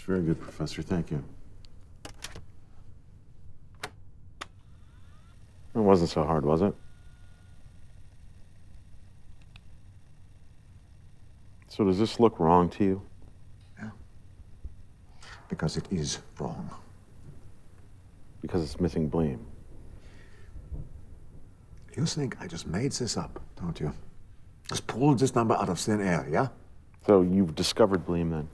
very good, Professor. Thank you. It wasn't so hard, was it? So does this look wrong to you? Yeah. Because it is wrong. Because it's missing Bleem. You think I just made this up, don't you? Just pulled this number out of thin air, yeah? So you've discovered Bleem then?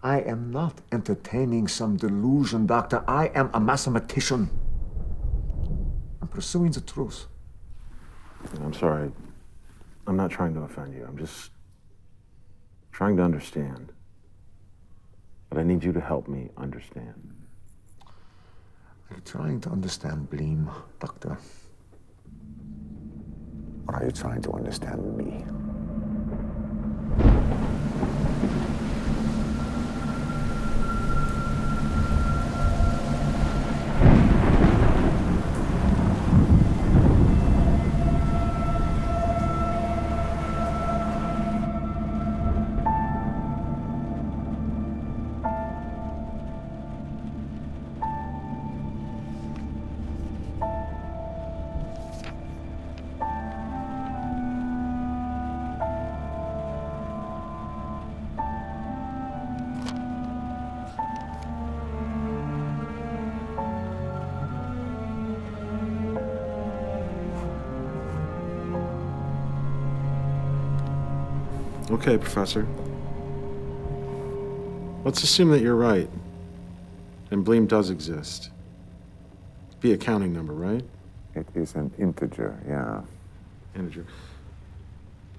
I am not entertaining some delusion, Doctor. I am a mathematician. I'm pursuing the truth. I'm sorry. I'm not trying to offend you. I'm just trying to understand. But I need you to help me understand. Are you trying to understand Bleem, Doctor? Or are you trying to understand me? Okay, Professor. Let's assume that you're right. And Bleem does exist. It'd be a counting number, right? It is an integer, yeah. Integer.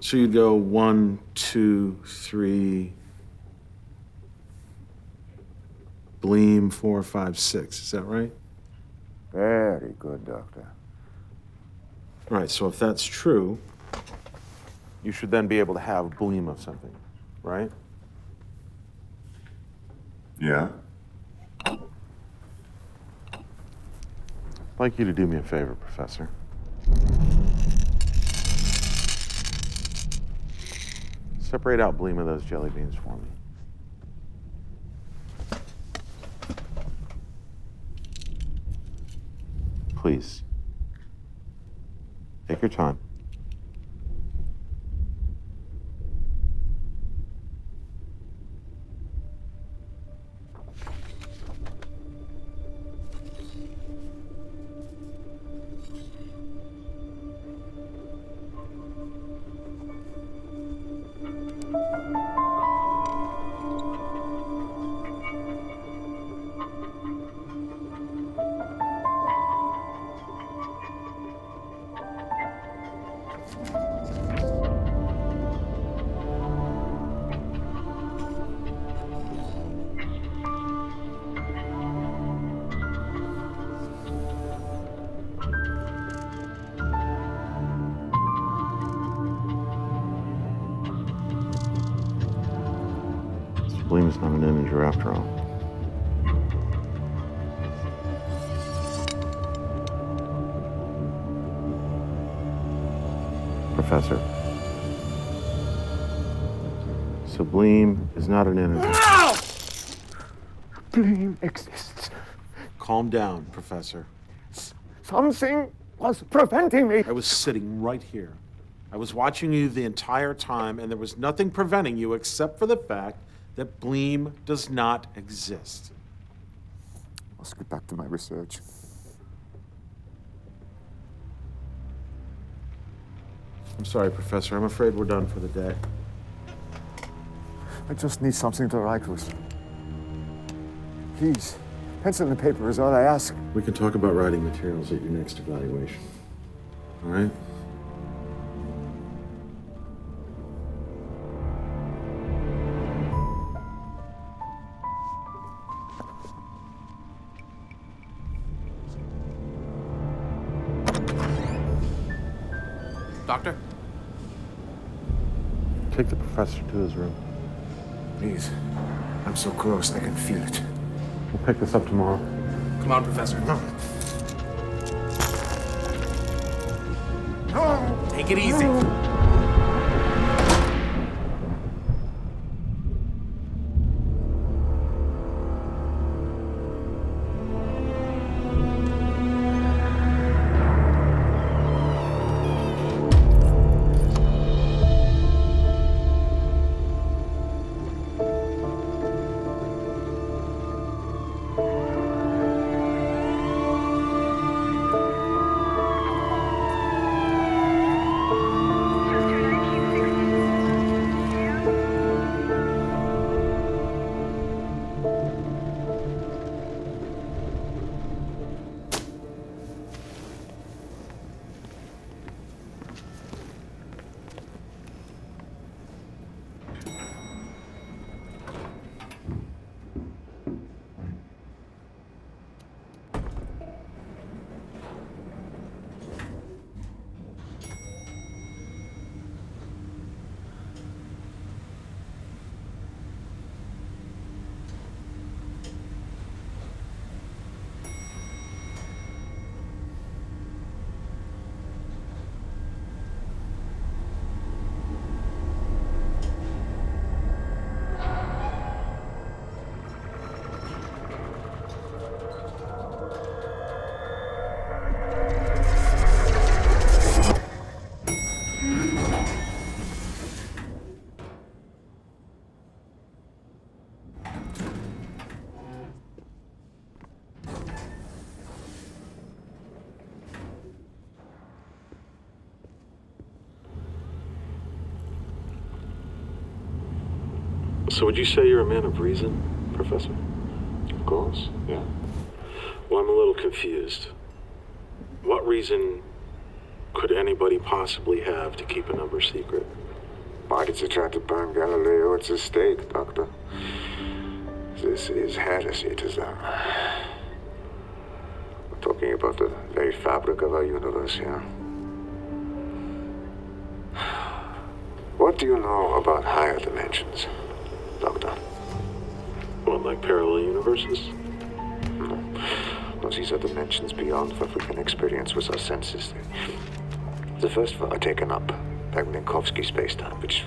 So you'd go 1, 2, 3. Bleem 4, 5, 6. Is that right? Very good, Doctor. Right, so if that's true, you should then be able to have Bleem of something, right? Yeah? I'd like you to do me a favor, Professor. Separate out Bleem of those jelly beans for me. Please. Take your time. Bleem is not an integer after all. Professor. So Bleem is not an integer. No! Bleem exists. Calm down, Professor. Something was preventing me. I was sitting right here. I was watching you the entire time, and there was nothing preventing you except for the fact that Bleem does not exist. Let's get back to my research. I'm sorry, Professor. I'm afraid we're done for the day. I just need something to write with. Please, pencil and paper is all I ask. We can talk about writing materials at your next evaluation. All right? Doctor? Take the professor to his room. Please. I'm so close, I can feel it. We'll pick this up tomorrow. Come on, Professor. No. No! Take it easy. So would you say you're a man of reason, Professor? Of course, yeah. Well, I'm a little confused. What reason could anybody possibly have to keep a number secret? Why did you try to burn Galileo at the stake, Doctor? This is heresy to them. We're talking about the very fabric of our universe here. What do you know about higher dimensions, Doctor? What, like parallel universes? No. These are dimensions beyond what we can experience with our senses. The first four are taken up by Minkowski spacetime, which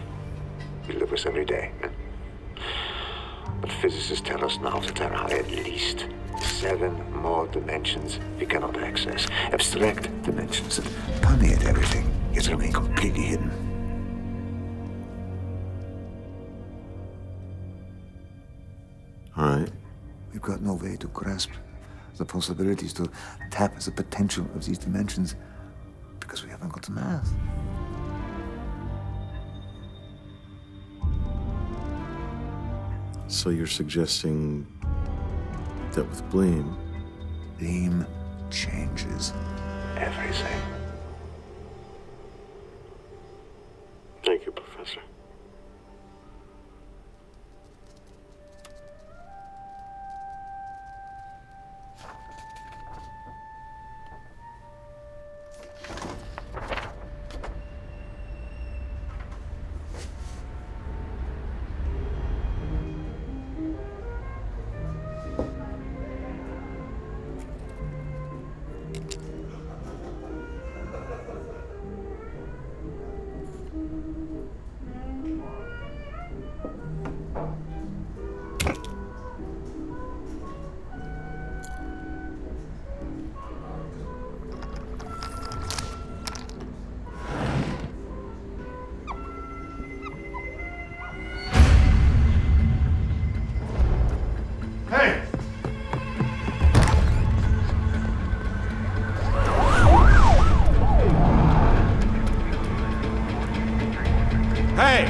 we live with every day. But physicists tell us now that there are at least 7 more dimensions we cannot access. Abstract dimensions that permeate everything, yet remain completely hidden. All right. We've got no way to grasp the possibilities, to tap the potential of these dimensions, because we haven't got the math. So you're suggesting that with Bleem... Bleem changes everything. Thank you, Professor. Hey! Hey!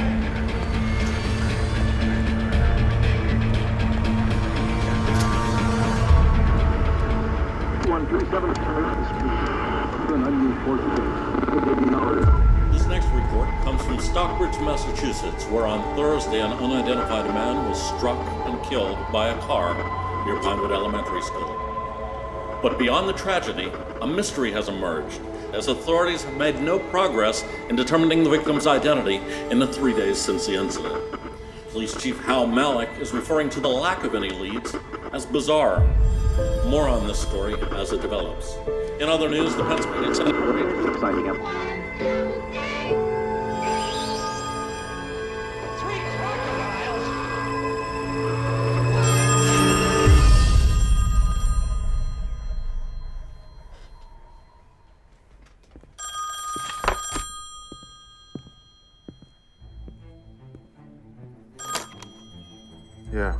This next report comes from Stockbridge, Massachusetts, where on Thursday an unidentified man was struck and killed by a car near Pinewood Elementary School. But beyond the tragedy, a mystery has emerged, as authorities have made no progress in determining the victim's identity in the 3 days since the incident. Police Chief Hal Malik is referring to the lack of any leads as bizarre. More on this story as it develops. In other news, the Pennsylvania Senate Signing up. Yeah.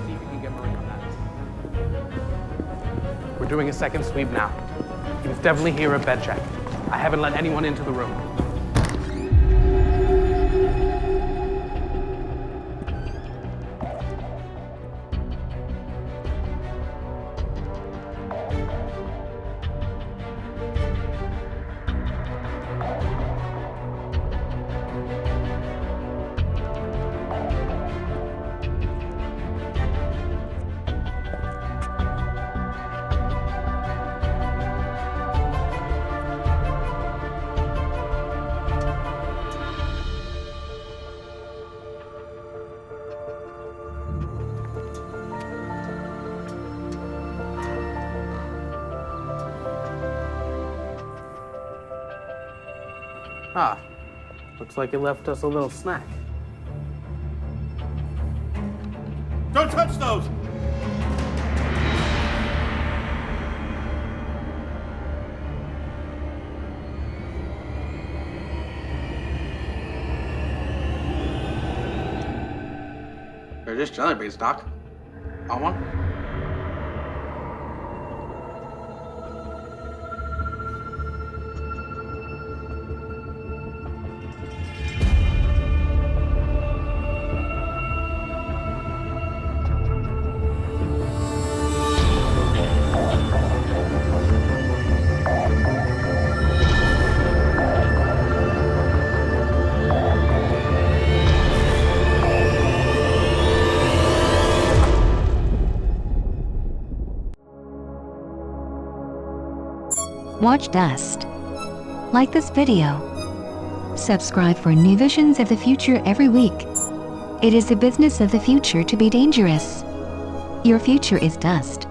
See if you can get Marie on that. We're doing a second sweep now. He was definitely here at bed check. I haven't let anyone into the room. Ah, looks like you left us a little snack. Don't touch those! British jelly beans, Doc. Want one? Watch Dust. Like this video. Subscribe for new visions of the future every week. It is the business of the future to be dangerous. Your future is dust.